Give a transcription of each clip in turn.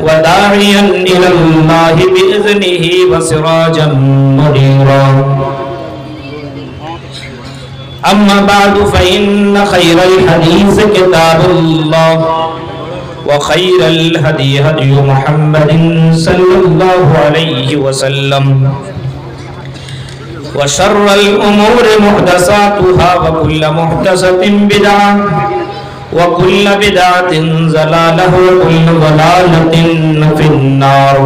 وداعيا إلى الله بإذنه وسراجا منيرا أما بعد فإن خير الحديث كتاب الله وخير الهدي هدي محمد صلى الله عليه وسلم وشر الأمور محدثاتها وكل محدثة بدعة وكل بدعة ضلالة وكل ضلالة في النار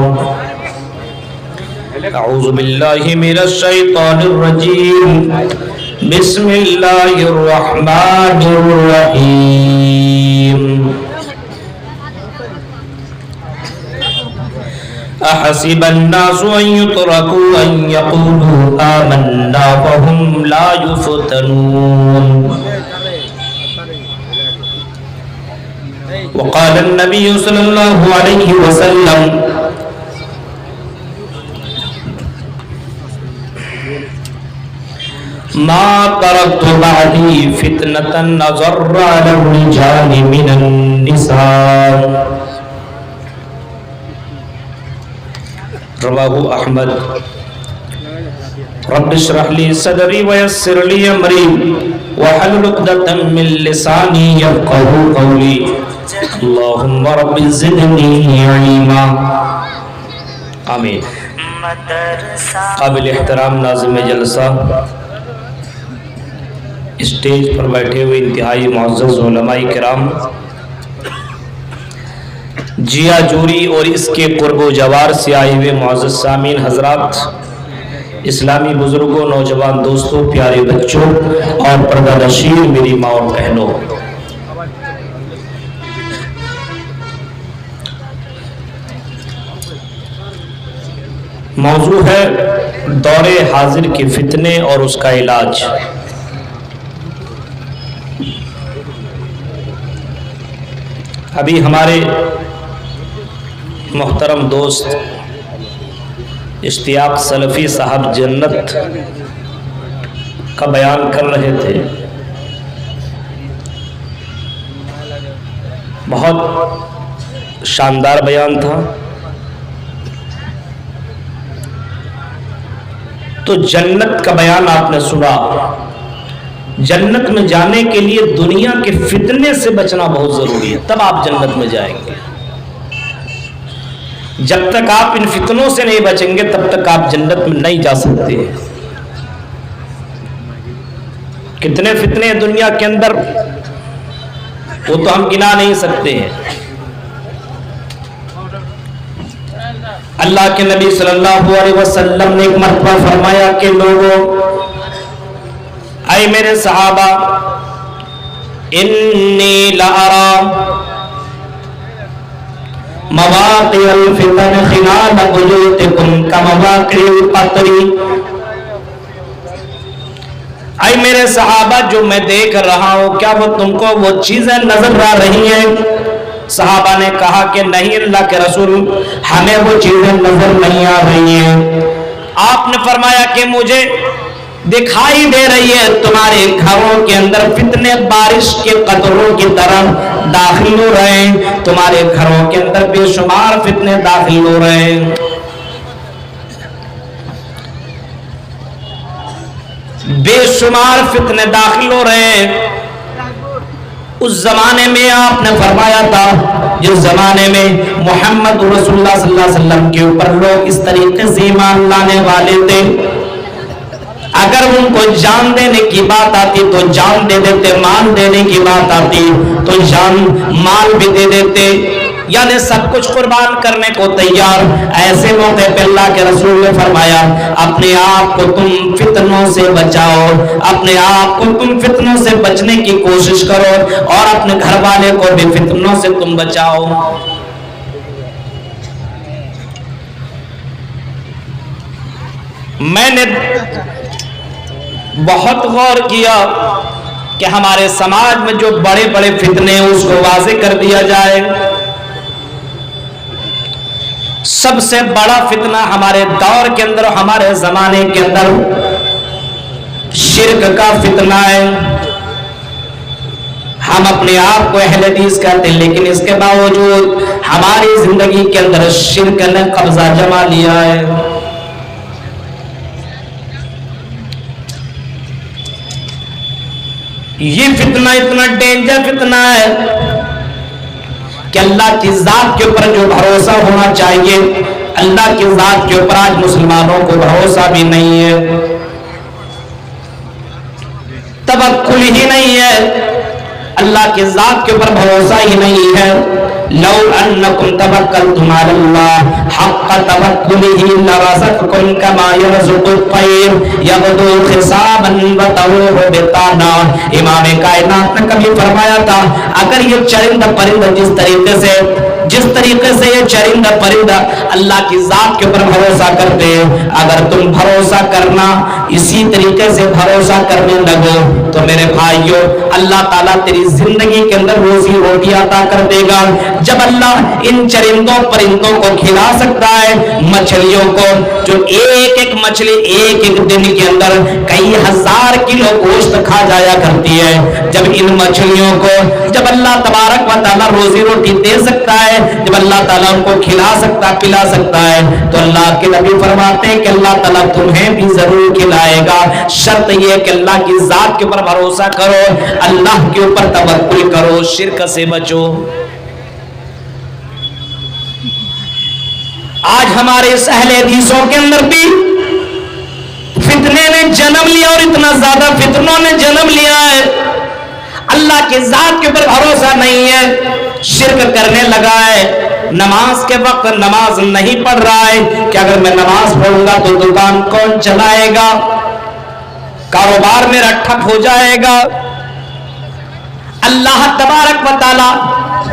أعوذ بالله من الشيطان الرجيم بسم الله الرحمن الرحيم أحسب الناس أن يتركوا أن يقولوا آمنا وهم لا يفتنون وقال النبي صلى الله عليه وسلم ما تركت بعدي فتنة أضر على الرجال من النساء رواه أحمد رب اشرح لي صدري ويسر لي أمري واحلل عقدة من لساني يفقهوا قولي اللهم رب زدني علما آمین. قابل احترام ناظم جلسہ، اسٹیج پر بیٹھے ہوئے انتہائی معزز علماء کرام، جیا جوری اور اس کے قرب و جوار سے آئے ہوئے معزز سامعین حضرات، اسلامی بزرگوں، نوجوان دوستوں، پیارے بچوں اور پردہ نشین میری ماں اور بہنوں، موضوع ہے دور حاضر کے فتنے اور اس کا علاج۔ ابھی ہمارے محترم دوست اشتیاق سلفی صاحب جنت کا بیان کر رہے تھے، بہت شاندار بیان تھا۔ تو جنت کا بیان آپ نے سنا، جنت میں جانے کے لیے دنیا کے فتنے سے بچنا بہت ضروری ہے، تب آپ جنت میں جائیں گے۔ جب تک آپ ان فتنوں سے نہیں بچیں گے تب تک آپ جنت میں نہیں جا سکتے۔ کتنے فتنے ہیں دنیا کے اندر، وہ تو ہم گنا نہیں سکتے ہیں۔ اللہ کے نبی صلی اللہ علیہ وسلم نے ایک مرتبہ فرمایا کہ لوگوں، اے میرے صحابہ، انی لارا مواقع الفتن خلال بیوتکم کمواقع القطر۔ اے میرے صحابہ، جو میں دیکھ رہا ہوں کیا وہ تم کو وہ چیزیں نظر آ رہی ہیں؟ صحابہ نے کہا کہ نہیں اللہ کے رسول، ہمیں وہ چیزیں نظر نہیں آ رہی ہیں۔ آپ نے فرمایا کہ مجھے دکھائی دے رہی ہے تمہارے گھروں کے اندر فتنے بارش کے قطروں کی طرح داخل ہو رہے ہیں، تمہارے گھروں کے اندر بے شمار فتنے داخل ہو رہے ہیں۔ بے شمار فتنے داخل ہو رہے ہیں۔ اس زمانے میں آپ نے فرمایا تھا، جس زمانے میں محمد رسول اللہ صلی اللہ علیہ وسلم کے اوپر لوگ اس طریقے سے ایمان لانے والے تھے، اگر ان کو جان دینے کی بات آتی تو جان دے دیتے، مال دینے کی بات آتی تو جان مال بھی دے دیتے، یعنی سب کچھ قربان کرنے کو تیار۔ ایسے موقع پہ اللہ کے رسول نے فرمایا اپنے آپ کو تم فتنوں سے بچاؤ، اپنے آپ کو تم فتنوں سے بچنے کی کوشش کرو اور اپنے گھر والے کو بھی فتنوں سے تم بچاؤ۔ میں نے بہت غور کیا کہ ہمارے سماج میں جو بڑے بڑے فتنے ہیں اس کو واضح کر دیا جائے۔ سب سے بڑا فتنہ ہمارے دور کے اندر، ہمارے زمانے کے اندر شرک کا فتنہ ہے۔ ہم اپنے آپ کو اہل حدیث کہتے ہیں، لیکن اس کے باوجود ہماری زندگی کے اندر شرک نے قبضہ جما لیا ہے۔ یہ فتنہ اتنا ڈینجر فتنہ ہے کہ اللہ کی ذات کے اوپر جو بھروسہ ہونا چاہیے، اللہ کی ذات کے اوپر آج مسلمانوں کو بھروسہ بھی نہیں ہے، توکل ہی نہیں ہے، اللہ کی ذات کے اوپر بھروسہ ہی نہیں ہے۔ لو انکم توکلتم علی اللہ حق توکلہ لرزقکم کما یرزق الطیر یغدو خصابا وتروح بطانا۔ امام کائنات نے کبھی فرمایا تھا اگر یہ چرندہ پرندہ جس طریقے سے یہ چرندہ پرندہ اللہ کی ذات کے اوپر بھروسہ کرتے، اگر تم بھروسہ کرنا اسی طریقے سے بھروسہ کرنے لگو تو میرے بھائیو اللہ تعالیٰ تیری زندگی کے اندر روزی روٹی عطا کر دے گا۔ جب اللہ ان چرندوں پرندوں کو کھلا سکتا ہے، مچھلیوں کو جو ایک مچھلی ایک دن کے اندر کئی ہزار کلو گوشت کھا جایا کرتی ہے، جب ان مچھلیوں کو جب اللہ تبارک و تعالیٰ روزی روٹی دے سکتا ہے، جب اللہ تعالیٰ ان کو کھلا سکتا پلا سکتا ہے، تو اللہ کے نبی فرماتے ہیں کہ اللہ تعالیٰ تمہیں بھی ضرور کھلائے گا، شرط یہ کہ اللہ کی ذات کے اوپر بھروسہ کرو، اللہ کے اوپر توکل کرو، شرک سے بچو۔ آج ہمارے اس اہل حدیثوں کے اندر بھی فتنے نے جنم لیا، اور اتنا زیادہ فتنوں نے جنم لیا ہے، اللہ کی ذات کے اوپر بھروسہ نہیں ہے، شرک کرنے لگا ہے، نماز کے وقت نماز نہیں پڑھ رہا ہے کہ اگر میں نماز پڑھوں گا تو دکان کون چلائے گا، کاروبار میرا ٹھپ ہو جائے گا۔ اللہ تبارک و تعالی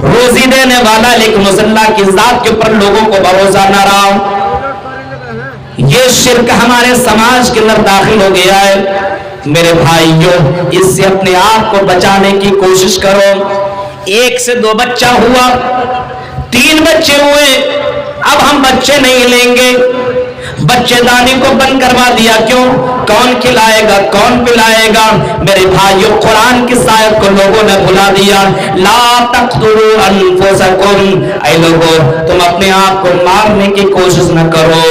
روزی دینے والا، لیکن اس اللہ کی ذات کے اوپر لوگوں کو بھروسہ نہ رہا۔ یہ شرک ہمارے سماج کے اندر داخل ہو گیا ہے۔ میرے بھائیوں اس سے اپنے آپ کو بچانے کی کوشش کرو۔ 1 سے 2 بچہ ہوا، 3 بچے ہوئے، اب ہم بچے نہیں لیں گے، بچے دانی کو بند کروا دیا، کیوں؟ کون کھلائے گا، کون پلائے گا؟ میرے بھائیوں قرآن کی آیت کو لوگوں نے بھلا دیا، لا تقتلوا انفسکم، اے لوگوں تم اپنے آپ کو مارنے کی کوشش نہ کرو،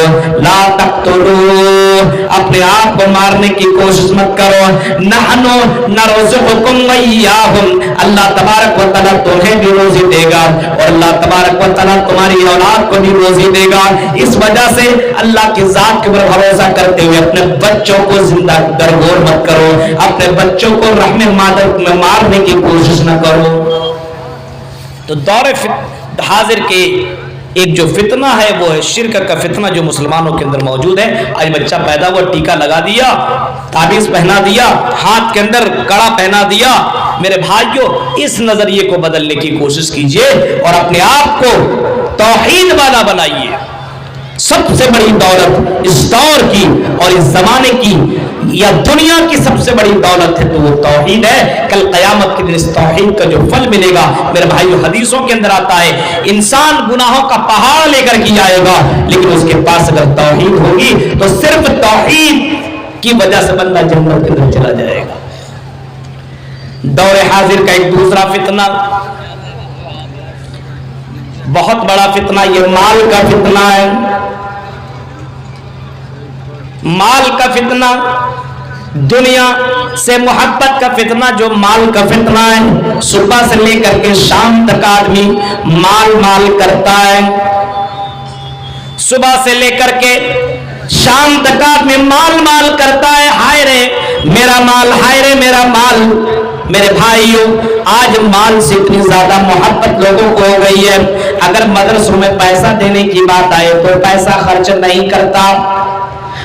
لا تقتلوا، اپنے آپ کو مارنے کی کوشش مت کرو، نحن نرزقکم وایاہم، اللہ تبارک و تعالیٰ تمہیں بھی روزی دے گا اور اللہ تبارک و تعالیٰ تمہاری اولاد کو بھی روزی دے گا۔ اس وجہ سے اللہ کی ذات کے اوپر بھروسہ کرتے ہوئے اپنے بچوں کو زندہ درگور مت کرو، اپنے بچوں کو رحم مادر میں مارنے کی کوشش نہ کرو۔ تو دور حاضر کے ایک جو فتنہ ہے وہ ہے شرک کا فتنہ جو مسلمانوں کے اندر موجود ہے۔ آج بچہ پیدا ہوا، ٹیکا لگا دیا، تعویذ پہنا دیا، ہاتھ کے اندر کڑا پہنا دیا۔ میرے بھائیوں اس نظریے کو بدلنے کی کوشش کیجئے اور اپنے آپ کو توحید والا بنائیے۔ سب سے بڑی دولت اس دور کی اور اس زمانے کی یا دنیا کی سب سے بڑی دولت ہے تو وہ توحید ہے۔ کل قیامت کے دن اس توحید کا جو پھل ملے گا، میرے بھائیو حدیثوں کے اندر آتا ہے انسان گناہوں کا پہاڑ لے کر کے آئے گا، لیکن اس کے پاس اگر توحید ہوگی تو صرف توحید کی وجہ سے بندہ جنت کے اندر چلا جائے گا۔ دور حاضر کا ایک دوسرا فتنہ، بہت بڑا فتنہ، یہ مال کا فتنہ ہے۔ مال کا فتنہ، دنیا سے محبت کا فتنہ جو مال کا فتنہ ہے۔ صبح سے لے کر کے شام تک آدمی مال مال کرتا ہے، صبح سے لے کر کے شام تک آدمی مال مال کرتا ہے، ہائے رے میرا مال، ہائے رے میرا مال۔ میرے بھائیوں آج مال سے اتنی زیادہ محبت لوگوں کو ہو گئی ہے، اگر مدرسوں میں پیسہ دینے کی بات آئے تو پیسہ خرچ نہیں کرتا،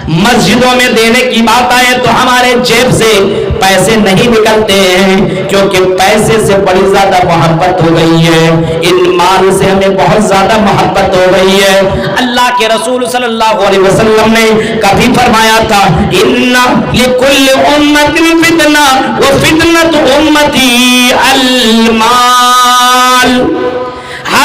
مسجدوں میں دینے کی بات آئے تو ہمارے جیب سے پیسے نہیں نکلتے ہیں، کیونکہ پیسے سے بڑی زیادہ محبت ہو گئی ہے، ان مال سے ہمیں بہت زیادہ محبت ہو گئی ہے۔ اللہ کے رسول صلی اللہ علیہ وسلم نے کبھی فرمایا تھا ان لکل امت فتنہ وفتنۃ امتی المال،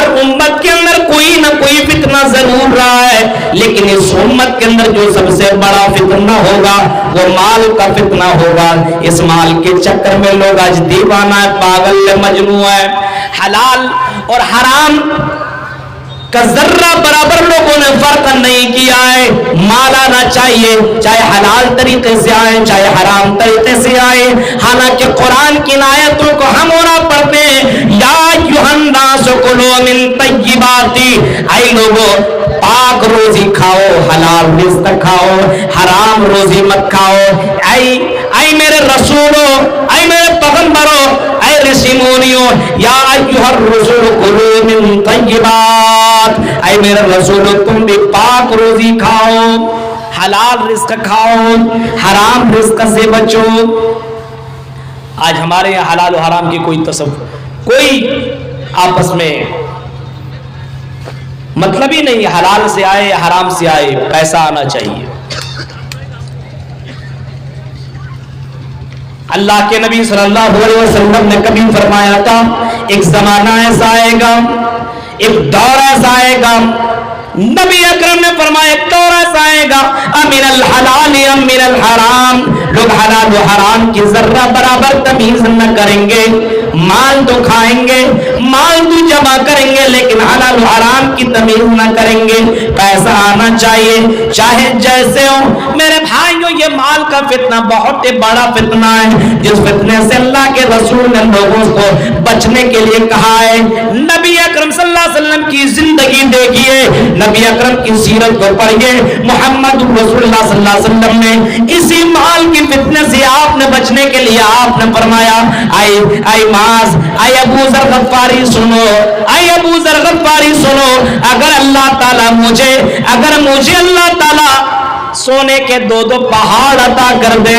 ہر امت کے اندر کوئی نہ کوئی فتنہ ضرور رہا ہے، لیکن اس امت کے اندر جو سب سے بڑا فتنہ ہوگا وہ مال کا فتنہ ہوگا۔ اس مال کے چکر میں لوگ آج دیوانہ ہے، پاگل ہے، مجنون ہے۔ حلال اور حرام کا ذرہ برابر لوگوں نے فرق نہیں کیا ہے۔ مال آنا چاہیے، چاہے حلال طریقے سے آئے چاہے حرام طریقے سے آئے۔ حالانکہ قرآن کی آیتوں کو ہم اور آپ پڑھتے ہیں، یا ایھا الناس کلوا من طیبات، اے لوگوں پاک روزی کھاؤ، حلال رزق کھاؤ، حرام روزی مت کھاؤ۔ اے میرے رسولوں، اے میرے پیغمبروں، اے رشی مونیوں، یا ایھا الرسول کلوا من طیبات، اے میرے رسولوں تم بھی پاک روزی کھاؤ، حلال رزق کھاؤ، حرام رزق سے بچو۔ آج ہمارے یہاں حلال و حرام کی کوئی تصور، کوئی آپس میں مطلب ہی نہیں، حلال سے آئے یا حرام سے آئے پیسہ آنا چاہیے۔ اللہ کے نبی صلی اللہ علیہ وسلم نے کبھی فرمایا تھا ایک زمانہ ایسا آئے گا، ایک دور ایسا آئے گا، نبی اکرم نے فرمایا ایک دور ایسا آئے گا، امن الحلال امن الحرام، لوگ حلال و حرام کی ذرہ برابر تمیز نہ کریں گے۔ مال تو کھائیں گے، مال تو جمع کریں گے، لیکن حلال و حرام کی تمیز نہ کریں گے۔ پیسہ آنا چاہیے چاہے جیسے ہو۔ میرے بھائیوں یہ مال کا فتنہ بہت بڑا فتنہ ہے، جس فتنے سے اللہ کے رسول نے لوگوں کو بچنے کے لیے کہا ہے۔ نبی اکرم صلی اللہ علیہ وسلم کی زندگی دیکھیے، نبی اکرم کی سیرت کو پڑھیے، محمد رسول اللہ صلی اللہ علیہ وسلم نے اسی مال کی فتنے سے آپ نے بچنے کے لیے آپ نے فرمایا، اے معاذ، اے ابو ذر غفاری سنو، اے ابو ذر غفاری سنو، اگر اللہ تعالیٰ مجھے اللہ تعالیٰ سونے کے دو پہاڑ عطا کر دے،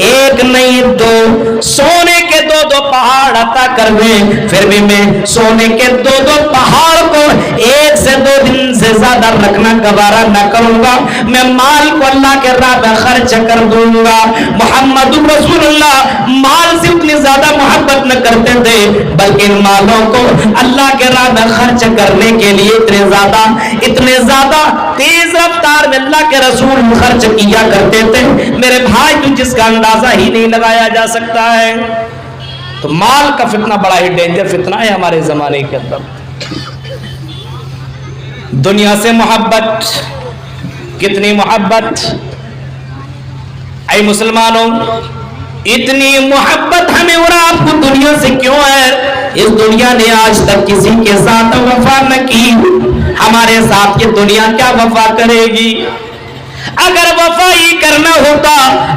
ایک نہیں دو، سونے کے دو پہاڑ عطا کر دے، پھر بھی میں سونے کے دو پہاڑ کو ایک سے 2 دن سے زیادہ رکھنا گوارا نہ کروں گا، میں مال کو اللہ کے راہ میں خرچ کر دوں گا۔ محمد رسول اللہ مال سے اتنی زیادہ محبت نہ کرتے تھے، بلکہ ان مالوں کو اللہ کے راہ میں خرچ کرنے کے لیے اتنے زیادہ تیز رفتار میں اللہ کے رسول خرچ کیا کرتے تھے، میرے بھائی تو جس کا اندازہ ہی نہیں لگایا جا سکتا ہے۔ تو مال کا فتنہ بڑا ہی ڈینجر فتنہ ہے ہمارے زمانے کے اندر۔ دنیا سے محبت، کتنی محبت، اے مسلمانوں اتنی محبت ہمیں اور آپ کو دنیا سے کیوں ہے؟ اس دنیا نے آج تک کسی کے ساتھ وفا نہ کی، ہمارے ساتھ یہ دنیا کیا وفا کرے گی؟ اگر وفا ہی کرنا ہوتا،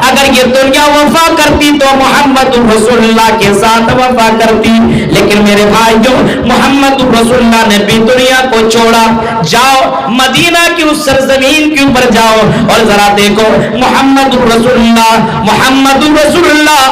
اگر یہ دنیا وفا کرتی تو محمد رسول اللہ کے ساتھ وفا کرتی، لیکن میرے بھائیوں محمد رسول اللہ نے بھی دنیا کو چھوڑا۔ جاؤ مدینہ کی اس سرزمین کے اوپر جاؤ اور ذرا دیکھو محمد رسول اللہ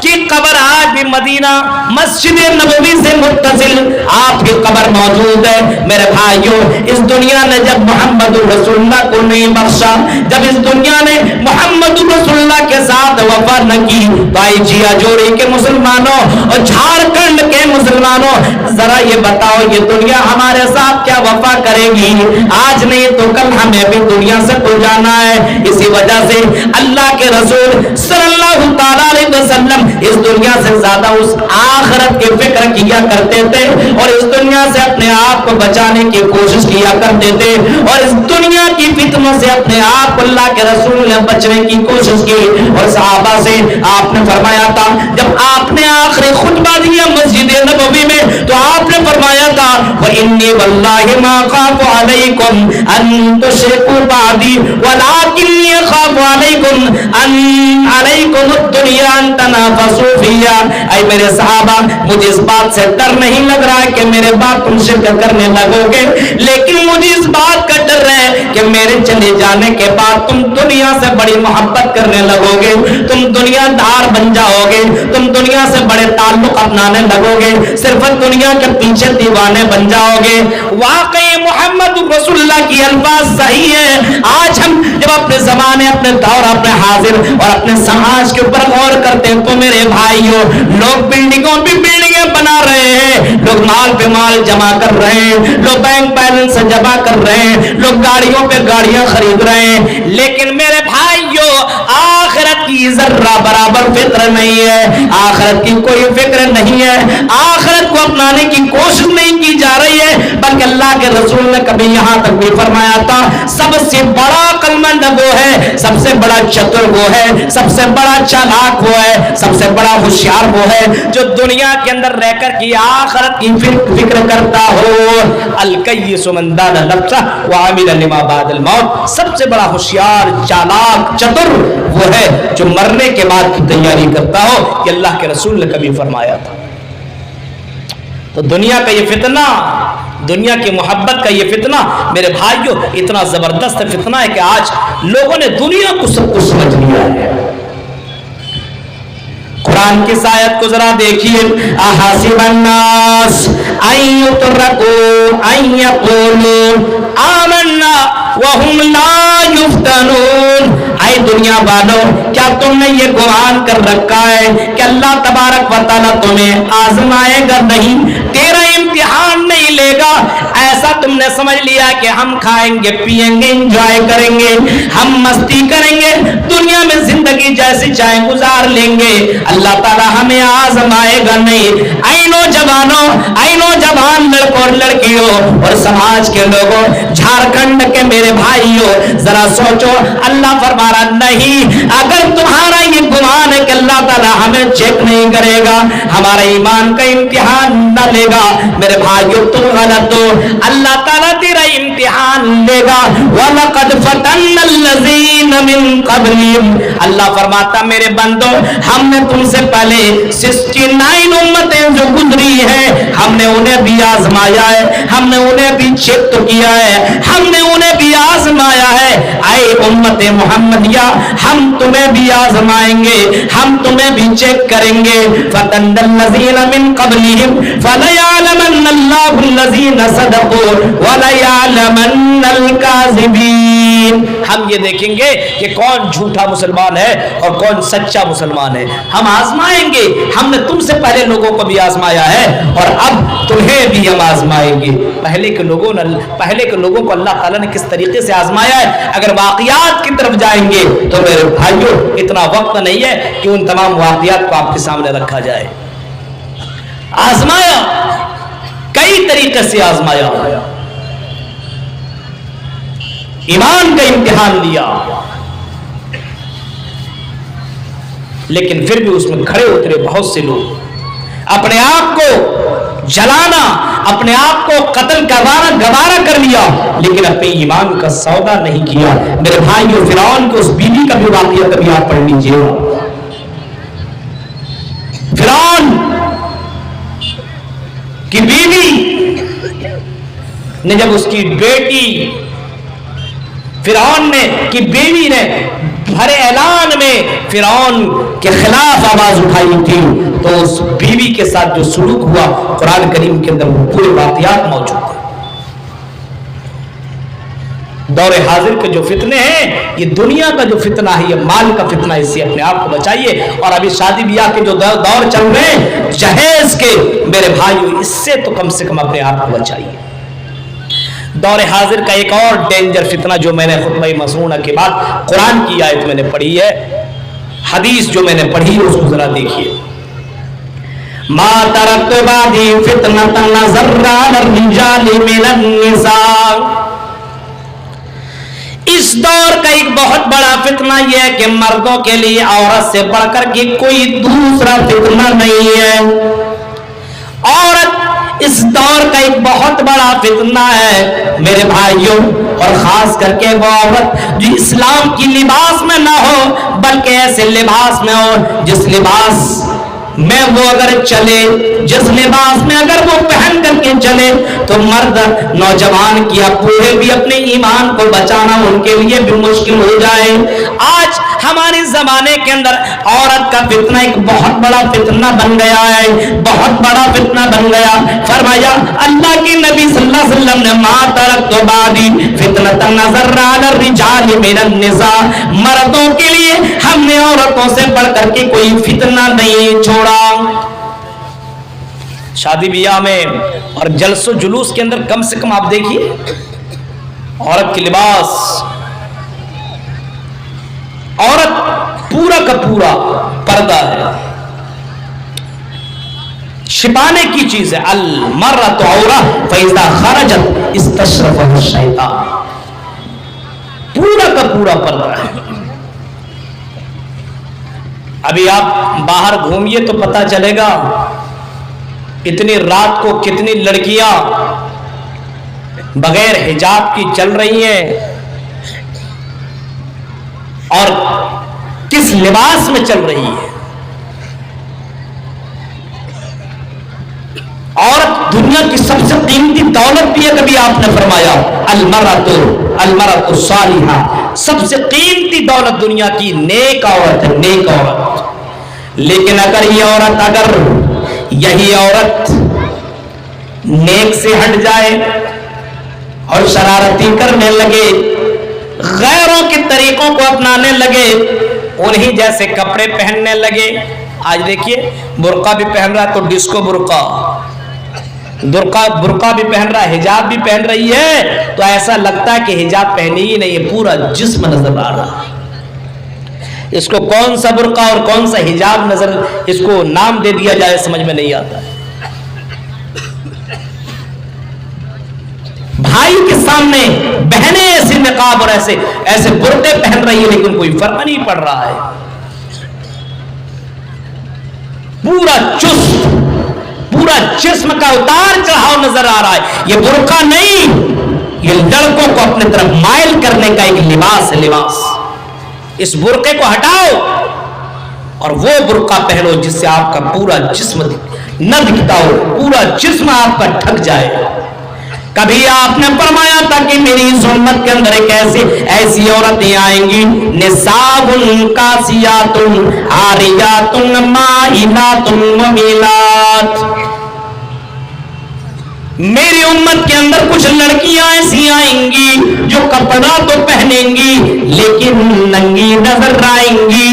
کی قبر آج بھی مدینہ مسجد نبوی سے متصل آپ کی قبر موجود ہے۔ میرے بھائیوں اس دنیا نے جب محمد رسول اللہ کو نہیں بخشا، جب اس دنیا نے محمد رسول اللہ کے ساتھ وفا نہ کی، بھائی جیا جوڑی کے مسلمانوں اور جھارکھنڈ کے مسلمانوں ذرا یہ بتاؤ یہ دنیا ہمارے ساتھ کیا وفا کرے گی؟ آج نہیں تو کل ہمیں بھی دنیا سے تو جانا ہے۔ اسی وجہ سے اللہ کے رسول صلی اللہ تعالی علیہ وسلم اس دنیا سے زیادہ اس آخرت کی فکر کیا کرتے تھے اور اس دنیا سے اپنے آپ کو بچانے کی کوشش کیا کرتے تھے اور اس دنیا کی فتنوں سے اپنے آپ کو اللہ کے رسول نے بچنے کی کوشش کی۔ اور صحابہ سے آپ نے فرمایا تھا، جب آپ نے آخری خطبہ دیا مسجد نبوی میں تو آپ نے فرمایا تھا وَإِنِّي وَاللَّهِ مَا خَافُ عَلَيْكُمْ أَن تُشْرِكُوا بَعْدِي وَلَكِنِّي أَخَافُ عَلَيْكُمُ الدُّنْيَا أَن تَنَافَسُوا فِيهَا۔ اے میرے صحابہ مجھے اس بات سے ڈر نہیں لگ رہا ہے کہ میرے بعد تم شرک کرنے لگو گے، لیکن مجھے اس بات کا ڈر ہے کہ میرے چلے جانے کے بعد تم دنیا سے بڑی محبت کرنے لگوگے, تم دنیا دار بن جاؤ گے, تم دنیا سے بڑے تعلق اپنانے لگو گے, صرف دنیا کے پیچھے دیوانے بن جاؤ گے. واقعی محمد رسول اللہ کی الفاظ صحیح ہے. آج ہم جب اپنے زمانے, اپنے دور, اپنے حاضر اور اپنے سماج کے اوپر غور کرتے ہیں تو میرے بھائیوں, لوگ بلڈنگوں پہ بلڈنگیں بنا رہے ہیں, لوگ مال پہ مال جمع کر رہے ہیں, لوگ بینک بیلنس جمع کر رہے ہیں, لوگ گاڑیوں پہ گاڑیاں خرید رہے ہیں, لیکن میرے بھائیوں آخرت کی ذرہ برابر فکر نہیں ہے, آخرت کی کوئی فکر نہیں ہے, آخرت کو اپنانے کی کوشش نہیں کی جا رہی ہے. بلکہ اللہ کے رسول نے کبھی یہاں تک بھی فرمایا تھا, سب سے بڑا عقل مند وہ ہے, سب سے بڑا چتر وہ ہے, سب سے بڑا چالاک وہ ہے, سب سے بڑا ہوشیار وہ ہے جو دنیا کے اندر رہ کر کی آخرت کی فکر کرتا ہو. الکیس من دان نفسہ وعمل لما بعد الموت, سب سے بڑا ہوشیار, چالاک, چتر وہ ہے جو مرنے کے بعد کی تیاری کرتا ہو. یہ اللہ کے رسول نے کبھی فرمایا تھا. تو دنیا کا یہ فتنہ, دنیا کی محبت کا یہ فتنہ میرے بھائیوں اتنا زبردست فتنہ ہے کہ آج لوگوں نے دنیا کو سب کچھ سمجھ لیا ہے. قرآن کی آیت کو ذرا دیکھیے, احاسب الناس ان یترکوا ان یقولوا آمنا وهم لا یفتنون. اے دنیا والوں, کیا تم نے یہ گمان کر رکھا ہے کہ اللہ تبارک و تعالیٰ تمہیں آزمائے گا نہیں, تیرا امتحان نہیں لے گا؟ ایسا تم نے سمجھ لیا کہ ہم کھائیں گے, پیئیں گے, انجوائے کریں گے, ہم مستی کریں گے, دنیا میں زندگی جیسی چاہے گزار لیں گے, اللہ تعالیٰ ہمیں آزمائے گا نہیں. اے نوجوانوں, اے نوجوان لڑکوں اور لڑکیوں اور سماج کے لوگوں, جھارکھنڈ کے میرے بھائیوں, ذرا سوچو. اللہ فرما رہا نہیں, اگر تمہارا یہ گمان ہے کہ اللہ تعالیٰ ہمیں چیک نہیں کرے گا, ہمارے ایمان کا امتحان نہ لے گا, میرے بھائیوں تم غلط ہو. اللہ تعالیٰ تیرا امتحان لے گا. وَلَقَدْ فَتَنَّ الَّذِينَ مِن قَبْلِهِمْ, اللہ فرماتا میرے بندو, ہم نے تم سے پہلے 69 امتیں جو گزری ہیں, ہم نے انہیں بھی آزمایا ہے, ہم نے انہیں بھی چیک تو کیا ہے, ہم نے انہیں بھی آزمایا ہے. اے امت محمدیہ, ہم تمہیں بھی آزمائیں گے, ہم تمہیں بھی چیک کریں گے. فَتَنَّ الَّذِينَ مِن قَبْلِهِمْ فَلَيَعْلَمَنَّ اللَّهُ الَّذِينَ صَدَقُوا وَلَيَعْلَمَنَّ الْكَاذِبِينَ. ہم یہ دیکھیں گے کہ کون جھوٹا مسلمان ہے اور کون سچا مسلمان ہے. ہم آزمائیں گے, ہم نے تم سے پہلے لوگوں کو بھی آزمایا ہے اور اب تمہیں بھی ہم آزمائیں گے. پہلے کے لوگوں کو اللہ تعالیٰ نے کس طریقے سے آزمایا ہے, اگر واقعات کی طرف جائیں گے تو میرے بھائیوں اتنا وقت نہیں ہے کہ ان تمام واقعات کو آپ کے سامنے رکھا جائے. آزمایا, کئی طریقے سے آزمایا, ایمان کا امتحان لیا, لیکن پھر بھی اس میں کھڑے اترے بہت سے لوگ. اپنے آپ کو جلانا, اپنے آپ کو قتل کروانا گوارا کر لیا, لیکن اپنے ایمان کا سودا نہیں کیا. میرے بھائیوں, فرعون کی اس بیوی کا بھی واقعہ کبھی آپ پڑھ لیجیے. فرعون کی بیوی نے جب اس کی بیٹی فرعون نے کی بیوی نے بھرے اعلان میں فرعون کے خلاف آواز اٹھائی تھی, تو اس بیوی کے ساتھ جو سلوک ہوا قرآن کریم کے اندر وہ پورے واقعات موجود ہیں. دور حاضر کے جو فتنے ہیں, یہ دنیا کا جو فتنہ ہے, یہ مال کا فتنہ, اس سے اپنے آپ کو بچائیے. اور ابھی شادی بیاہ کے جو دور چل رہے ہیں جہیز کے, میرے بھائیوں اس سے تو کم سے کم اپنے آپ کو بچائیے. دور حاضر کا ایک اور ڈینجر فتنہ جو میں نے خطبہ مسنونہ کے بعد قرآن کی آیت میں نے پڑھی ہے, حدیث جو میں نے پڑھی ہے اس کو ذرا دیکھیے. ما ترکت بعدی فتنۃ نظر علی الرجال من النساء. اس دور کا ایک بہت بڑا فتنہ یہ ہے کہ مردوں کے لیے عورت سے بڑھ کر کے کوئی دوسرا فتنہ نہیں ہے. عورت اس دور کا ایک بہت بڑا فتنہ ہے میرے بھائیوں, اور خاص کر کے وہ عورت جو اسلام کی لباس میں نہ ہو بلکہ ایسے لباس میں ہو جس لباس میں وہ اگر چلے, جس لباس میں اگر وہ پہن کر کے چلے تو مرد نوجوان کیا بوڑھے بھی اپنے ایمان کو بچانا ان کے لیے بھی مشکل ہو جائے. آج ہمارے زمانے کے اندر عورت کا فتنہ ایک بہت بڑا فتنہ بن گیا ہے, بہت بڑا فتنہ بن گیا. فرمایا اللہ کے نبی صلی اللہ علیہ وسلم نے ما ترکت بعدی فتنۃ نظر علی الرجال من النساء, مردوں کے لیے ہم نے عورتوں سے بڑھ کر کے کوئی فتنہ نہیں چھوڑا. شادی بیاہ میں اور جلس و جلوس کے اندر کم سے کم آپ دیکھیے عورت کی لباس, عورت پورا کا پورا پردہ ہے, چھپانے کی چیز ہے. المرأۃ عورہ فاذا خرجت استشرفها الشیطان, پورا کا پورا پردہ ہے. ابھی آپ باہر گھومیے تو پتہ چلے گا اتنی رات کو کتنی لڑکیاں بغیر حجاب کی چل رہی ہیں اور کس لباس میں چل رہی ہے. عورت دنیا کی سب سے قیمتی دولت بھی ہے. کبھی آپ نے فرمایا المرأۃ الصالحہ, سب سے قیمتی دولت دنیا کی نیک عورت ہے, نیک عورت. لیکن اگر یہ عورت, اگر یہی عورت نیک سے ہٹ جائے اور شرارتی کرنے لگے, غیروں کے طریقوں کو اپنانے لگے, انہی جیسے کپڑے پہننے لگے. آج دیکھیے برقع بھی پہن رہا ہے تو ڈسکو برقع, برقع بھی پہن رہا ہے, حجاب بھی پہن رہی ہے تو ایسا لگتا ہے کہ حجاب پہنی ہی نہیں ہے, پورا جسم نظر آ رہا ہے. اس کو کون سا برقع اور کون سا حجاب نظر, اس کو نام دے دیا جائے سمجھ میں نہیں آتا. بھائی کے سامنے بہنیں ایسے نقاب اور ایسے برقعے پہن رہی ہیں لیکن کوئی فرق نہیں پڑ رہا ہے. پورا چست, پورا جسم کا اتار چڑھاؤ نظر آ رہا ہے. یہ برقع نہیں, یہ لڑکوں کو اپنے طرف مائل کرنے کا ایک لباس ہے, لباس. اس برقعے کو ہٹاؤ اور وہ برقع پہنو جس سے آپ کا پورا جسم نہ دکھتا ہو, پورا جسم آپ کا ڈھک جائے. کبھی آپ نے فرمایا تھا کہ میری اس امت کے اندر ایک ایسی عورتیں آئیں گی, نساء کاسیات عاریات مائلات ممیلات. میری امت کے اندر کچھ لڑکیاں ایسی آئیں گی جو کپڑا تو پہنیں گی لیکن ننگی نظر آئیں گی,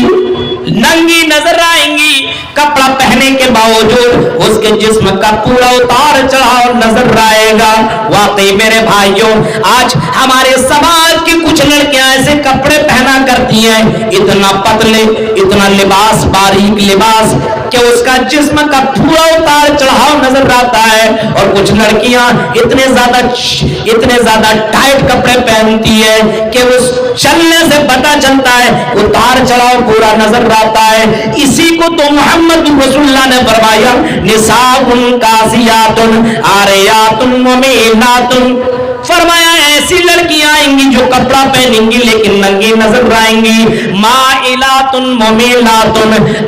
ننگی نظر آئیں گی. کپڑا پہنے کے باوجود اس کے جسم کا پورا اتار چڑھاؤ نظر آئے گا. واقعی میرے بھائیوں, آج ہمارے سماج کی کچھ لڑکیاں ایسے کپڑے پہنا کرتی ہیں, اتنا پتلے, اتنا لباس, باریک لباس کہ اس کا جسم کا پورا اتار چڑھاؤ نظر آتا ہے. اور کچھ لڑکیاں اتنے زیادہ ٹائٹ کپڑے پہنتی ہیں کہ اس چلنے سے پتہ چلتا ہے اتار چڑھاؤ پورا نظر آتا ہے. اسی کو تو محمد رسول اللہ نے فرمایا نساء کاسیات عاریات ممیلات. فرمایا ایسی لڑکیاں آئیں گی جو کپڑا پہنیں گی لیکن ننگی نظر آئیں گی. مائلات ممیلات,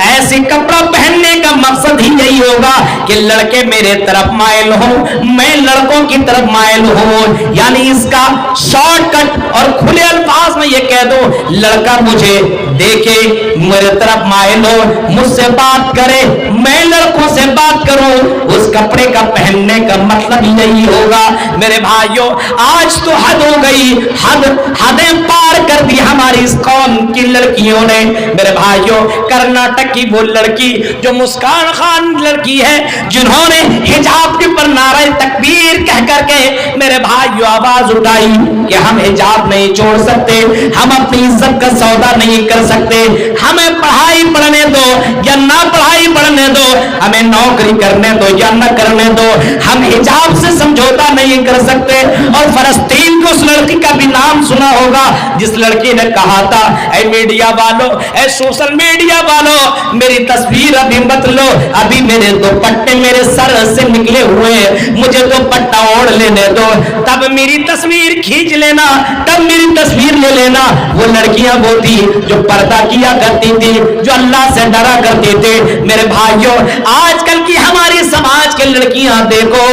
ایسی کپڑا پہننے کا مقصد ہی یہی ہوگا کہ لڑکے میرے طرف مائل ہوں, میں لڑکوں کی طرف مائل ہوں. یعنی اس کا شارٹ کٹ اور کھلے الفاظ میں یہ کہہ دو, لڑکا مجھے دیکھے, میرے طرف مائل ہو, مجھ سے بات کرے, میں لڑکوں سے بات کروں, اس کپڑے کا پہننے کا مطلب یہی ہوگا. میرے بھائیوں, آج تو حد ہو گئی, حدیں پار کر دی ہماری اس قوم کی لڑکیوں نے. میرے بھائیوں, کرناٹک کی وہ لڑکی جو مسکان خان لڑکی ہے جنہوں نے حجاب کے پر نعرہ تکبیر کہہ کر کے میرے بھائیوں آواز اٹھائی کہ ہم حجاب نہیں چھوڑ سکتے, ہم اپنی عزت کا سودا نہیں کر سکتے, ہمیں پڑھائی پڑھنے دو یا نہ پڑھائی پڑھنے دو, ہمیں نوکری کرنے دو یا نہ کرنے دو, ہم حجاب سے سمجھوتا نہیں کر سکتے. اور فلسطین کو اس لڑکی کا بھی نام سنا ہوگا جس لڑکی نے کہا تھا اے میڈیا والو، اے سوشل میڈیا والو، میری تصویر ابھی مت لو، ابھی میرے دوپٹے میرے سر سے نکلے ہوئے ہیں، مجھے دوپٹہ اوڑھ لینے دو، تب میری تصویر کھینچ لینا، تب میری تصویر لے لینا۔ وہ لڑکیاں وہ تھی جو پردہ کیا کرتی تھی، جو اللہ سے ڈرا کرتی تھی۔ میرے بھائیوں، آج کل کی ہماری سماج کے لڑکیاں دیکھو،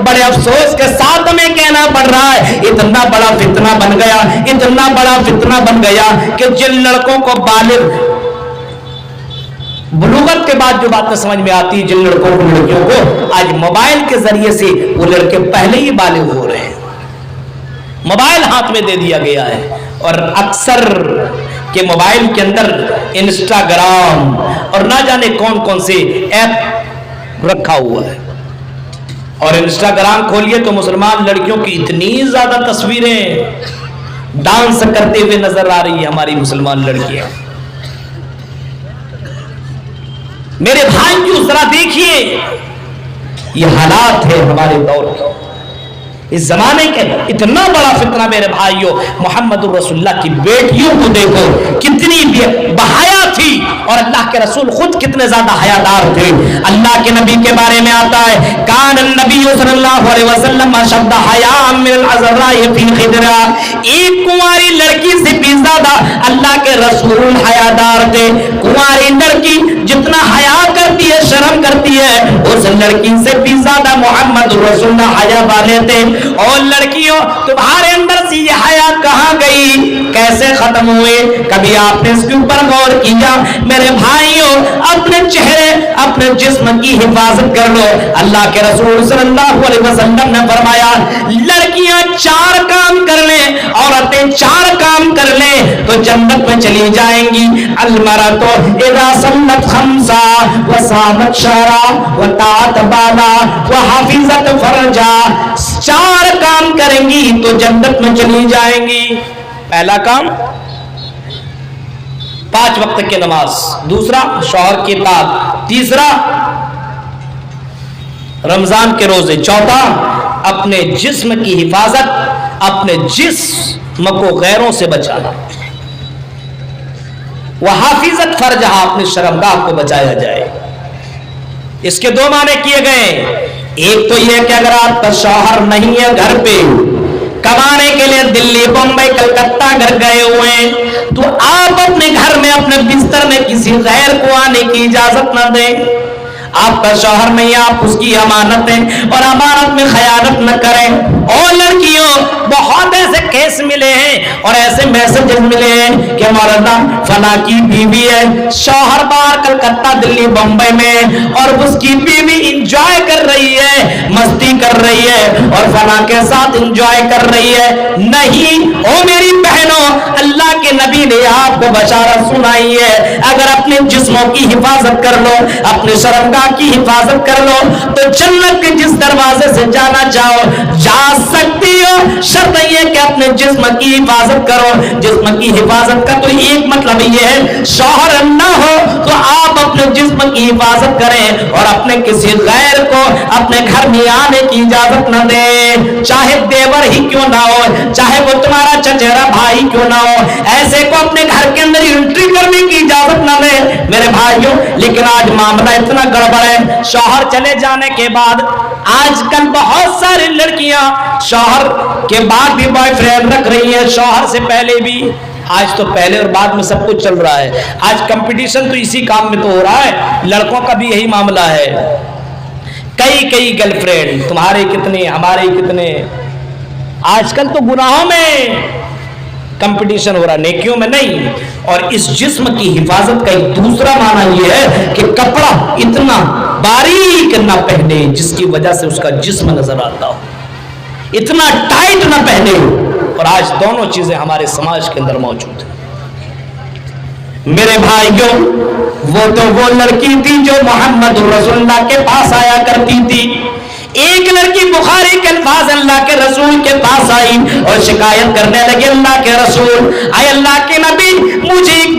بڑے افسوس کے ساتھ ہمیں کہنا پڑ رہا ہے، اتنا بڑا فتنہ بن گیا، اتنا بڑا فتنہ بن گیا کہ جن لڑکوں کو بالغ بلوغت کے بعد جو باتیں سمجھ میں آتی، جن لڑکوں کو لڑکیوں کو آج موبائل کے ذریعے سے وہ لڑکے پہلے ہی بالغ ہو رہے ہیں، موبائل ہاتھ میں دے دیا گیا ہے، اور اکثر کہ موبائل کے اندر انسٹاگرام اور نہ جانے کون کون سے ایپ رکھا ہوا ہے، اور انسٹاگرام کھولیے تو مسلمان لڑکیوں کی اتنی زیادہ تصویریں ڈانس کرتے ہوئے نظر آ رہی ہے ہماری مسلمان لڑکیاں۔ میرے بھائیوں ذرا دیکھیے، یہ حالات ہے ہمارے دور کے، اس زمانے کے اتنا بڑا فتنہ۔ میرے بھائیوں، محمد رسول اللہ کی بیٹیوں کو دیکھو کتنی بحیا تھی، اور اللہ کے رسول خود کتنے زیادہ حیادار تھے۔ اللہ کے نبی کے بارے میں آتا ہے کان النبی صلی اللہ علیہ وسلم اشد حیاء من العذراء فی خدرہ، ایک کنواری لڑکی سے بھی زیادہ اللہ کے رسول حیادار تھے۔ کنواری لڑکی جتنا حیا کرتی ہے، شرم کرتی ہے، اس لڑکی سے بھی زیادہ محمد رسول اللہ حیا والے تھے۔ اور لڑکیوں، تمہارے اندر سے یہ حیا کہاں گئی، کیسے ختم ہوئے؟ کبھی آپ نے اس کے اوپر غور کیا؟ میرے بھائیوں، اپنے چہرے اپنے جسم کی حفاظت کر لو۔ اللہ کے رسول صلی اللہ علیہ وسلم نے فرمایا لڑکیاں 4 کام کر لیں، عورتیں 4 کام کر لیں تو جنت میں چلی جائیں گی۔ المرأۃ اذا صلت 5 وصامت شهرا وطاعت بالا وحفظت فرجا، 4 کام کریں گی تو جنت میں چلی جائیں گی۔ پہلا کام 5 وقت کی نماز، دوسرا شوہر کی اطاعت، تیسرا رمضان کے روزے، چوتھا اپنے جسم کی حفاظت، اپنے جسم کو غیروں سے بچانا، وحافظت فرجہ، اپنے شرمگاہ کو بچایا جائے۔ اس کے 2 معنی کیے گئے، ایک تو یہ کہ اگر آپ کا شوہر نہیں ہے گھر پہ، کمانے کے لیے دلی بمبئی کلکتہ گھر گئے ہوئے ہیں، تو آپ اپنے گھر میں اپنے بستر میں کسی غیر کو آنے کی اجازت نہ دیں۔ آپ کا شوہر نہیں، آپ اس کی امانت ہیں، اور امانت میں خیانت نہ کریں۔ اور لڑکیوں، بہت ایسے کیس ملے ہیں اور ایسے میسجز ملے ہیں کہ مولانا فلاں کی بیوی ہے، شوہر باہر کلکتہ دلی بمبئی میں، اور اس کی بیوی انجوائے کر رہی ہے، مستی کر رہی ہے، اور فلاں کے ساتھ انجوائے کر رہی ہے۔ نہیں، او میری بہنوں، اللہ کے نبی نے آپ کو بشارت سنائی ہے، اگر اپنے جسموں کی حفاظت کر لو، اپنے شرمگاہ کی حفاظت کر لو، تو جنت کے جس دروازے سے جانا چاہو جا سکتی ہو۔ شرط یہ کہ اپنے جسم کی حفاظت کرو۔ جسم کی حفاظت کا تو ایک مطلب یہ ہے، شوہر نہ ہو تو آپ اپنے جسم کی حفاظت کریں، اور اپنے کسی غیر کو اپنے گھر میں آنے کی اجازت نہ دیں، چاہے دیور ہی کیوں نہ ہو، چاہے وہ تمہارا چچیرا بھائی کیوں نہ ہو، ایسے کو اپنے گھر کے اندر انٹری کرنے کی اجازت نہ دیں میرے بھائیوں۔ لیکن آج معاملہ اتنا گڑبڑ ہے، شوہر چلے جانے کے بعد آج کل بہت ساری لڑکیاں شوہر کے بعد بھی بوائے فرینڈ رکھ رہی ہیں، شوہر سے پہلے بھی۔ آج تو پہلے اور بعد میں سب کچھ چل رہا ہے، آج کمپٹیشن تو اسی کام میں تو ہو رہا ہے، لڑکوں کا بھی یہی معاملہ ہے، کئی گرل فرینڈ، تمہارے کتنے ہمارے کتنے۔ آج کل تو گناہوں میں کمپٹیشن ہو رہا، نیکیوں میں نہیں۔ اور اس جسم کی حفاظت کا ایک دوسرا معنی یہ ہے کہ کپڑا اتنا باریک نہ پہنے جس کی وجہ سے اس کا جسم نظر آتا ہو، اتنا ٹائٹ نہ پہنے۔ اور آج دونوں چیزیں ہمارے سماج کے اندر موجود ہیں۔ میرے بھائیوں، وہ لڑکی تھی جو محمد رسول اللہ کے پاس آیا کرتی تھی۔ ایک لڑکی بخاری کے الفاظ اللہ کے رسول کے پاس آئی اور شکایت کرنے لگی، اللہ کے رسول، اے اللہ کے نبی، مجھے ایک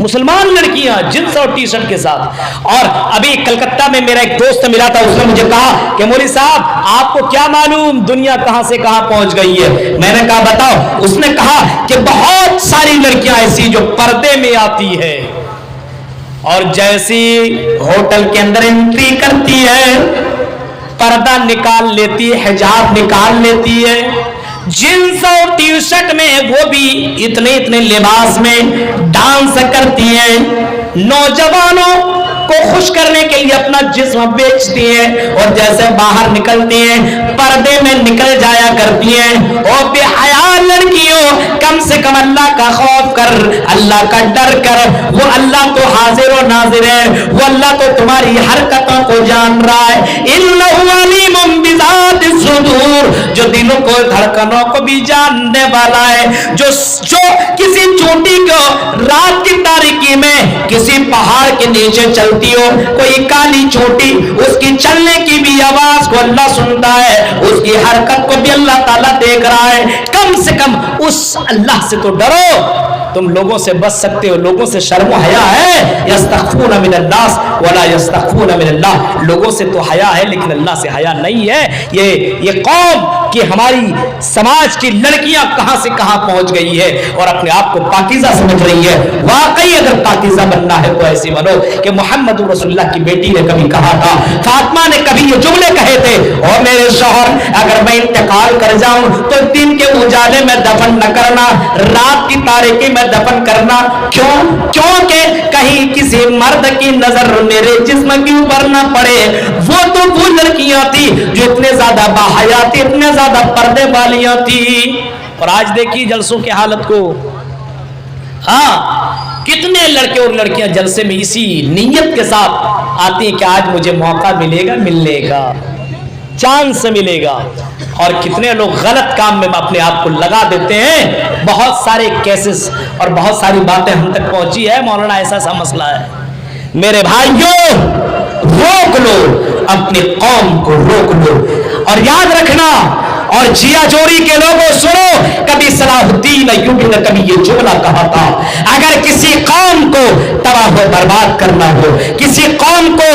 مسلمان لڑکیاں جنس اور ٹی شرٹ کے ساتھ. اور ابھی کلکتہ میں میرا ایک دوست ملا تھا, اس نے مجھے کہا کہ مولوی صاحب آپ کو کیا معلوم دنیا کہاں سے کہاں پہنچ گئی ہے. میں نے کہا بتاؤ. اس نے کہا کہ بہت ساری لڑکیاں ایسی جو پردے میں آتی ہے اور جیسی ہوٹل کے اندر انٹری کرتی ہے پردہ نکال لیتی ہے, حجاب نکال لیتی ہے, جنس اور ٹی شرٹ میں, وہ بھی اتنے لباس میں ڈانس کرتی ہیں, نوجوانوں کو خوش کرنے کے لیے اپنا جسم بیچتی ہیں, اور جیسے باہر نکلتی ہیں پردے میں نکل جایا کرتی ہیں. اور بے حیا لڑکیوں, کم سے کم اللہ کا خوف کر, اللہ کا ڈر کر. وہ اللہ تو حاضر و ناظر ہے, وہ اللہ تو تمہاری حرکتوں کو جان رہا ہے. انہ علیم بذات الصدور, جو دلوں کو دھڑکنوں کو بھی جاننے والا ہے. جو کسی چوٹی کو رات کی تاریکی میں کسی پہاڑ کے نیچے چلتی ہو, کوئی کالی چوٹی, اس کی چلنے کی بھی آواز کو اللہ سنتا ہے, اس کی حرکت کو بھی اللہ تعالیٰ دیکھ رہا ہے. کم سے کم اس اللہ سے تو ڈرو. تم لوگوں سے بچ سکتے ہو, لوگوں سے شرم و حیا ہے. یستخفون من الناس ولا یستخفون من اللہ, لوگوں سے تو حیا ہے لیکن اللہ سے حیا نہیں ہے. یہ قوم کہ ہماری سماج کی لڑکیاں کہاں سے کہاں پہنچ گئی ہے اور اپنے آپ کو پاکیزہ سمجھ رہی ہے. واقعی اگر پاکیزہ بننا ہے تو ایسی بنو کہ محمد رسول اللہ کی بیٹی نے کبھی کہا تھا, فاطمہ نے کبھی یہ جملے کہے تھے, اور میرے شوہر اگر میں انتقال کر جاؤں تو دن کے اجالے میں دفن نہ کرنا, رات کی تاریکی میں دفن کرنا. کیونکہ کہیں کسی مرد کی نظر میرے جسم کے اوپر نہ پڑے. وہ لڑکیاں تھی جو اتنے زیادہ باحیا تھی, اتنے زیادہ پردے والیاں تھی. اور آج دیکھیے جلسوں کی حالت کو. ہاں, کتنے لڑکے اور لڑکیاں جلسے میں اسی نیت کے ساتھ آتی ہیں کہ آج مجھے موقع ملے گا, ملنے کا چانس سے ملے گا. اور کتنے لوگ غلط کام میں اپنے آپ کو لگا دیتے ہیں. بہت سارے کیسز اور بہت ساری باتیں ہم تک پہنچی ہے. مولانا ایسا مسئلہ ہے. میرے بھائیوں, روک لو اپنی قوم کو, روک لو. اور یاد رکھنا, اور جیا جوڑی کے لوگوں سنو, کبھی صلاح الدین ایوبی نے کبھی یہ جملہ کہا تھا, اگر کسی قوم کو تباہ و برباد کرنا ہو, کسی قوم کو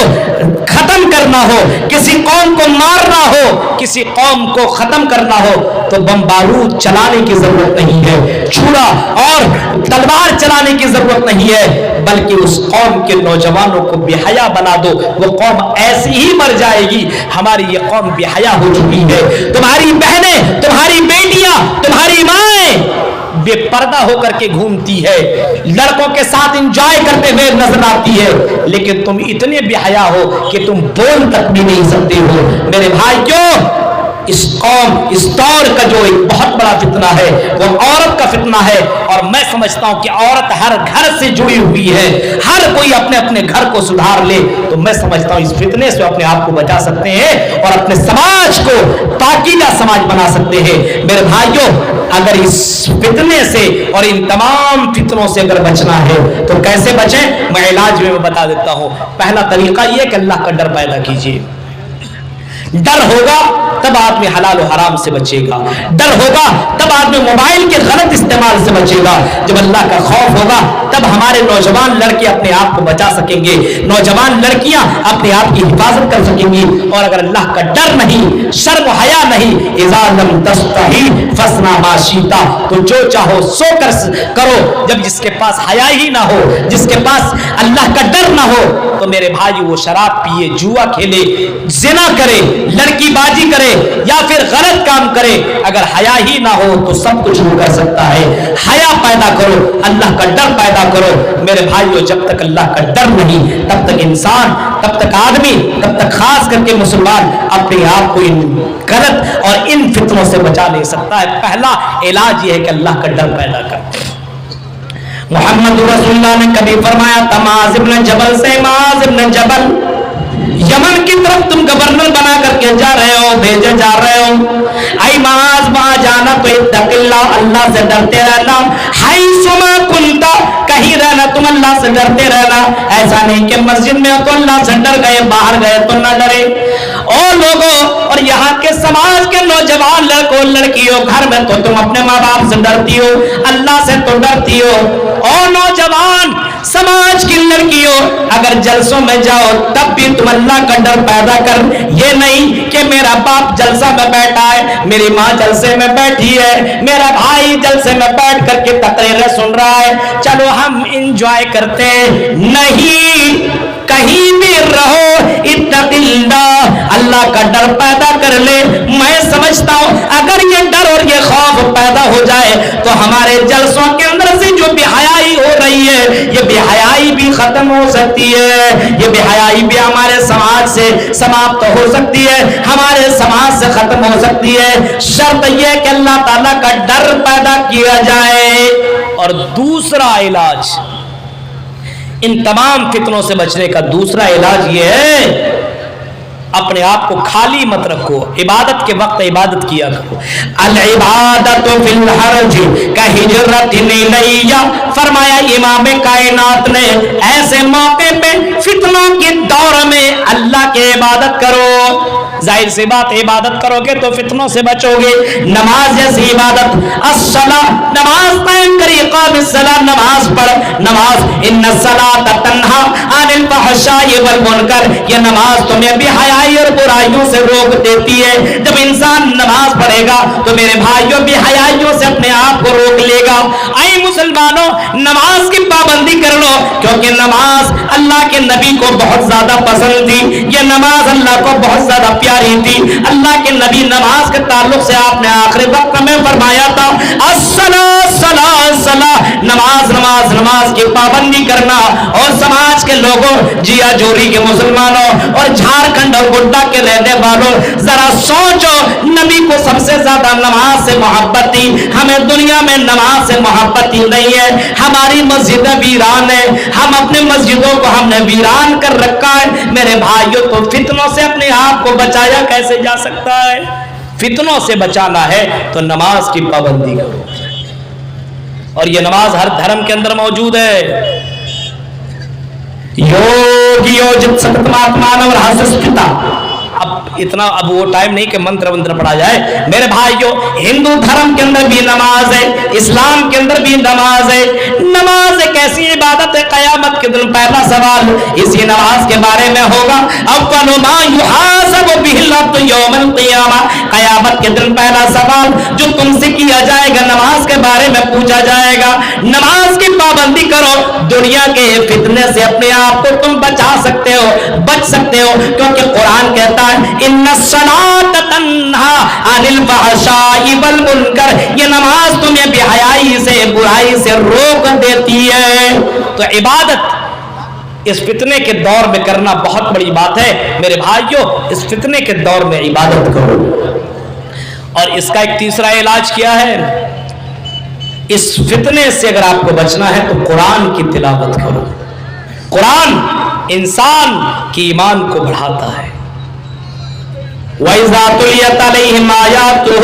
ختم کرنا ہو, کسی قوم کو مارنا ہو, کسی قوم کو ختم کرنا ہو, تو بم بارود چلانے کی ضرورت نہیں ہے, چھڑا اور تلوار چلانے کی ضرورت نہیں ہے, بلکہ اس قوم کے نوجوانوں کو بے حیا بنا دو. وہ قوم ایسی ہی مر جائے گی. ہماری یہ قوم بے حیا ہو چکی ہے. تمہاری بہنیں, تمہاری بیٹیاں, تمہاری مائیں بے پردہ ہو کر کے گھومتی ہے, لڑکوں کے ساتھ انجوائے کرتے ہوئے نظر آتی ہے, لیکن تم اتنے بے حیا ہو کہ تم بول تک بھی نہیں سکتے ہو. میرے بھائیوں, اس قوم, اس دور کا جو ایک بہت بڑا فتنہ ہے وہ عورت کا فتنہ ہے. اور میں سمجھتا ہوں کہ عورت ہر گھر سے جڑی ہوئی ہے, ہر کوئی اپنے اپنے گھر کو سدھار لے تو میں سمجھتا ہوں اس فتنے سے اپنے آپ کو بچا سکتے ہیں اور اپنے سماج کو پاکیزہ سماج بنا سکتے ہیں. میرے بھائیوں, اگر اس فتنے سے اور ان تمام فتنوں سے اگر بچنا ہے تو کیسے بچیں, میں علاج میں بتا دیتا ہوں. پہلا طریقہ یہ کہ اللہ کا ڈر پیدا کیجیے. ڈر ہوگا تب آدمی حلال و حرام سے بچے گا. ڈر ہوگا تب آدمی موبائل کے غلط استعمال سے بچے گا. جب اللہ کا خوف ہوگا تب ہمارے نوجوان لڑکے اپنے آپ کو بچا سکیں گے, نوجوان لڑکیاں اپنے آپ کی حفاظت کر سکیں گی. اور اگر اللہ کا ڈر نہیں, شرم و حیا نہیں, اذا لم تستحی فاصنع ما شئت, تو جو چاہو سو کرو. جب جس کے پاس حیا ہی نہ ہو, جس کے پاس اللہ کا ڈر نہ ہو, تو میرے بھائی وہ شراب پیے, جوا کھیلے, زنا کرے, لڑکی بازی کرے یا پھر غلط کام کرے. اگر حیا ہی نہ ہو تو سب کچھ وہ کر سکتا ہے. حیا پیدا کرو, اللہ کا ڈر پیدا کرو. میرے بھائیو, جب تک اللہ کا ڈر نہیں تب تک انسان, تب تک آدمی, تب تک خاص کر کے مسلمان اپنے آپ کو ان غلط اور ان فتنوں سے بچا نہیں سکتا ہے. پہلا علاج یہ ہے کہ اللہ کا ڈر پیدا کر. محمد رسول اللہ نے کبھی فرمایا تھا, معاذ ابن جبل سے, معاذ ابن جبل یمن کی طرف تم گورنر بنا کر کے جا رہے ہو, بھیجے جا رہے ہو, اے معاذ وہاں جانا تو اتق اللہ, اللہ سے ڈرتے رہنا. حیثما کنت, کہیں رہنا تم اللہ سے ڈرتے رہنا. ایسا نہیں کہ مسجد میں تو اللہ سے ڈر گئے, باہر گئے تو نہ ڈرے. اور لوگوں, اور یہاں کے سماج کے نوجوان لڑکوں لڑکیوں, گھر میں تو تم اپنے ماں باپ سے ڈرتی ہو, اللہ سے تو ڈرتی ہو. اور نوجوان سماج کی لڑکیوں اگر جلسوں میں جاؤ تب بھی تم اللہ کا ڈر پیدا کر. یہ نہیں کہ میرا باپ جلسہ میں بیٹھا ہے, میری ماں جلسے میں بیٹھی ہے, میرا بھائی جلسے میں بیٹھ کر کے تقریریں سن رہا ہے, چلو ہم انجوائے کرتے. نہیں, کہیں بھی رہو اتق اللہ, اللہ کا ڈر پیدا کر لے. میں سمجھتا ہوں اگر یہ ڈر اور یہ خوف پیدا ہو جائے تو ہمارے جلسوں کے اندر سے جو بے حیائی ہو رہی ہے یہ بے حیائی بھی ختم ہو سکتی ہے, یہ بے حیائی بھی ہمارے سماج سے سماپت ہو سکتی ہے, ہمارے سماج سے ختم ہو سکتی ہے. شرط یہ کہ اللہ تعالیٰ کا ڈر پیدا کیا جائے. اور دوسرا علاج ان تمام فتنوں سے بچنے کا دوسرا علاج یہ ہے, اپنے آپ کو خالی مت رکھو, عبادت کے وقت عبادت کیا کرو. العبادت فی الحرج کہجرۃ الیہ, فرمایا امام کائنات نے ایسے موقع پہ فتنوں کے دور میں اللہ کی عبادت کرو. ظاہر سی بات, عبادت کرو گے تو فتنوں سے بچو گے. نماز جیسی عبادت, الصلاۃ, نماز قائم کری, اقام الصلاۃ, نماز پڑھ. نماز ان الصلاۃ تنہا عن الفحشاء والمنکر, یہ نماز تمہیں بے حیائی اور برائیوں سے روک دیتی ہے. جب انسان نماز پڑھے گا تو میرے بھائیوں بے حیائیوں سے اپنے آپ کو روک لے گا. اے مسلمانوں, نماز کی پابندی کر لو, کیونکہ نماز اللہ کے نبی کو بہت زیادہ پسند تھی. یہ نماز اللہ کو بہت زیادہ پیاری تھی. اللہ کے نبی نماز کے تعلق سے آپ نے آخری وقت میں فرمایا تھا الصلاۃ صلاۃ صلاۃ, نماز نماز نماز کی پابندی کرنا. اور سماج کے لوگوں, جیا جوری کے مسلمانوں اور جھارکھنڈ اور گڈا کے رہنے والوں, ذرا سوچو, نبی کو سب سے زیادہ نماز سے محبت تھی, ہمیں دنیا میں نماز سے محبت ہی نہیں ہے. ہماری مسجدیں ویران ہیں, ہم اپنے مسجدوں کو ہم نے ویران کر رکھا ہے. میرے بھائیوں, تو فتنوں سے اپنے آپ کو بچایا کیسے جا سکتا ہے؟ فتنوں سے بچانا ہے تو نماز کی پابندی کرو, اور یہ نماز ہر دھرم کے اندر موجود ہے. اب وہ ٹائم نہیں کہ منتر پڑھا جائے. میرے بھائیوں, ہندو دھرم کے اندر بھی نماز ہے, اسلام کے اندر بھی نماز ہے. نماز ایک ایسی عبادت ہے, قیامت کے دن پہلا سوال اسی نماز کے بارے میں ہوگا. اول ما یحاسب بہ العبد یوم القیامہ, قیامت کے دن پہلا سوال جو تم سے کیا جائے گا نماز کے بارے میں پوچھا جائے گا. نماز کی پابندی کرو, دنیا کے فتنے سے اپنے آپ کو تم بچا سکتے ہو, بچ سکتے ہو, کیونکہ قرآن کہتا ہے ان الصلاۃ تنہا عن الفحشاء والمنکر, یہ نماز تمہیں بے حیائی سے, برائی سے روک دیتی ہے. تو عبادت اس فتنے کے دور میں کرنا بہت بڑی بات ہے. میرے بھائیوں, اس فتنے کے دور میں عبادت کرو. اور اس کا ایک تیسرا علاج کیا ہے؟ اس فتنے سے اگر آپ کو بچنا ہے تو قرآن کی تلاوت کرو. قرآن انسان کی ایمان کو بڑھاتا ہے. وَإِذَا تُلِيَتْ عَلَيْهِمْ آيَاتُهُ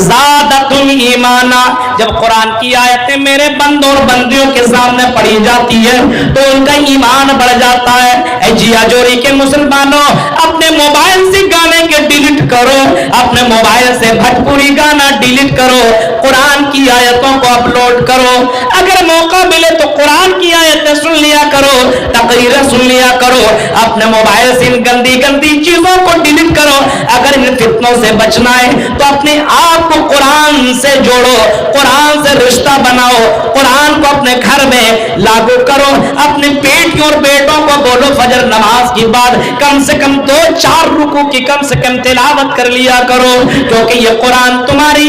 زَادَتْهُمْ إِيمَانًا, جب قرآن کی آیتیں میرے بندوں اور بندیوں کے سامنے پڑھی جاتی ہے تو ان کا ایمان بڑھ جاتا ہے. اے جیا جوری کے مسلمانوں, اپنے موبائل سے گانے کے ڈیلیٹ کرو, اپنے موبائل سے بھوجپوری گانا ڈیلیٹ کرو, قرآن کی آیتوں کو اپلوڈ کرو. اگر موقع ملے تو قرآن کی آیتیں سن لیا کرو, تقریریں سن لیا کرو. اپنے موبائل سے ان گندی گندی چیزوں کو ڈیلیٹ کرو. اگر ان فتنوں سے بچنا ہے تو اپنے آپ کو قرآن سے جوڑو, قرآن سے رشتہ بناؤ, قرآن کو اپنے گھر میں لاگو کرو. اپنے بیٹیوں اور بیٹوں کو بولو فجر نماز کے بعد کم سے کم 2-4 رکوع کی کم سے کم تلاوت کر لیا کرو, کیونکہ یہ قرآن تمہاری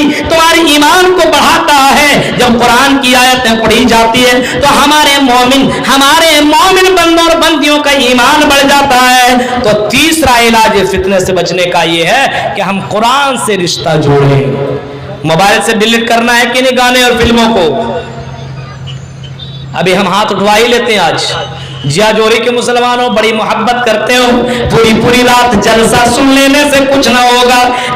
ایمان کو بڑھاتا ہے. جب قرآن کی آیتیں پڑھی جاتی ہے تو ہمارے مومن بندوں اور بندیوں کا ایمان بڑھ جاتا ہے. تو تیسرا علاج فتنے سے بچنے کا یہ ہے کہ ہم قرآن سے رشتہ جوڑیں. موبائل سے ڈیلیٹ کرنا ہے کہ نہیں گانے اور فلموں کو؟ ابھی ہم ہاتھ اٹھوا ہی لیتے ہیں. آج جیا جوری کے مسلمانوں بڑی محبت کرتے ہو, پوری رات جلسہ سن لینے سے کچھ نہ ہوگا.